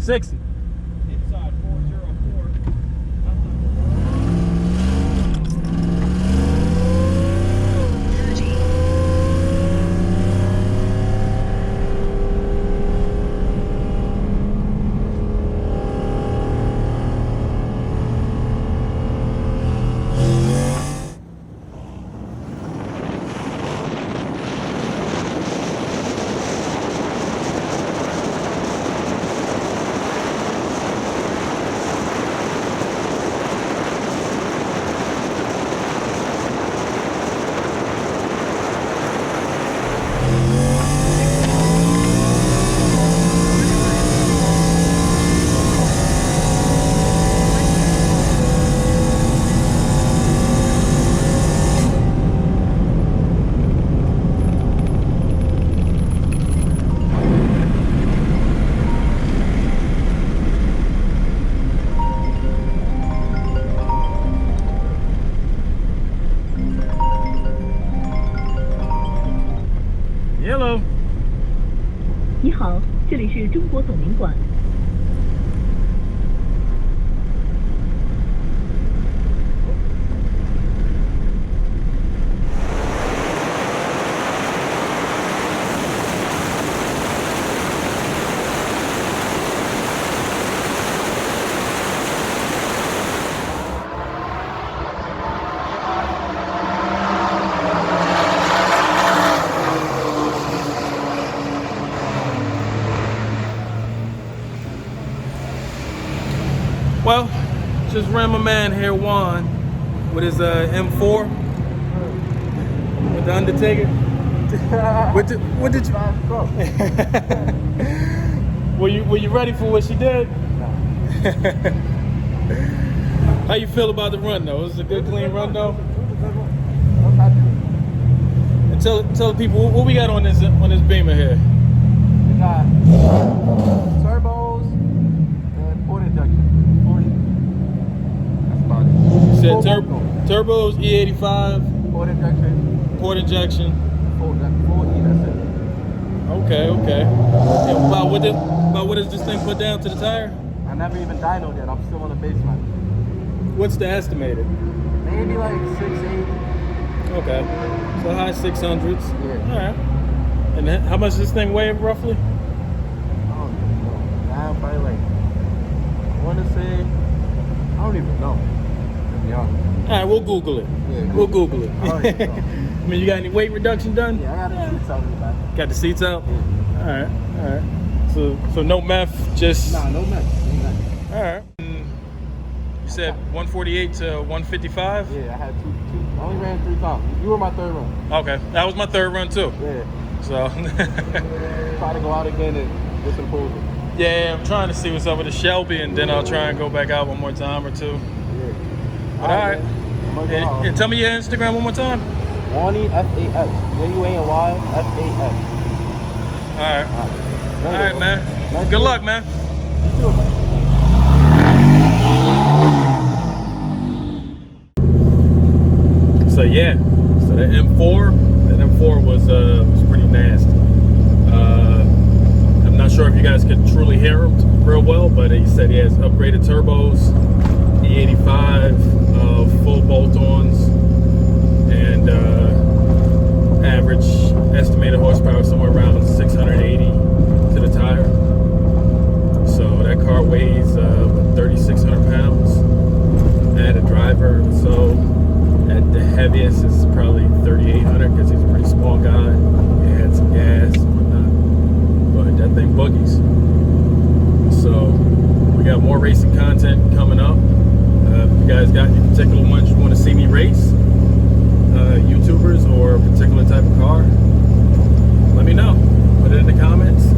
60. Inside 404. Hello. 你好，这里是中国总领馆。Well, just ran my man here, Juan, with his M4, with the Undertaker. What did you? Were you ready for what she did? How you feel about the run though? Was it a good, clean run though? And tell the people what we got on this Beamer here. We got turbos and port injection. 40. That's about it. You said turbos, E85, Port injection. port injection. Full E, that's it. Okay. And about what does this thing put down to the tire? I never even dynoed yet. I'm still on the baseline. What's the estimated? Maybe like 680. Okay, so high 600s. Yeah. All right. And then how much does this thing weigh roughly? I don't even know. Now probably like, I want to say, I don't even know. To be honest. All right, we'll Google it. Yeah, We'll Google it. I already know. I mean, you got any weight reduction done? Yeah, I got the seats out in the back. Got the seats out? Yeah. All right. So no meth, just. Nah, no mess. All right. You said 148 to 155? Yeah, I had two. I only ran 3 times. You were my third run. Okay, that was my third run too. Yeah. So. Try to go out again and get some pulling. Yeah, I'm trying to see what's up with the Shelby, and then I'll try and go back out one more time or two. Yeah. But all right. And tell me your Instagram one more time. Wany FAS. WANY FAS. All right, man. Good luck, man. You too, man. So yeah, so the M4 was pretty nasty. I'm not sure if you guys could truly hear him real well, but he said he has upgraded turbos, E85, full bolt-ons, and average estimated horsepower somewhere around 680 to the tire. So that car weighs 3,600 pounds. I had a driver, so at the heaviest is probably 3,800 because he's a pretty small guy. He had some gas and whatnot, but that thing boogies. So we got more racing content coming up. If you guys got any particular ones you want to see me race, YouTubers or a particular type of car, let me know. Put it in the comments.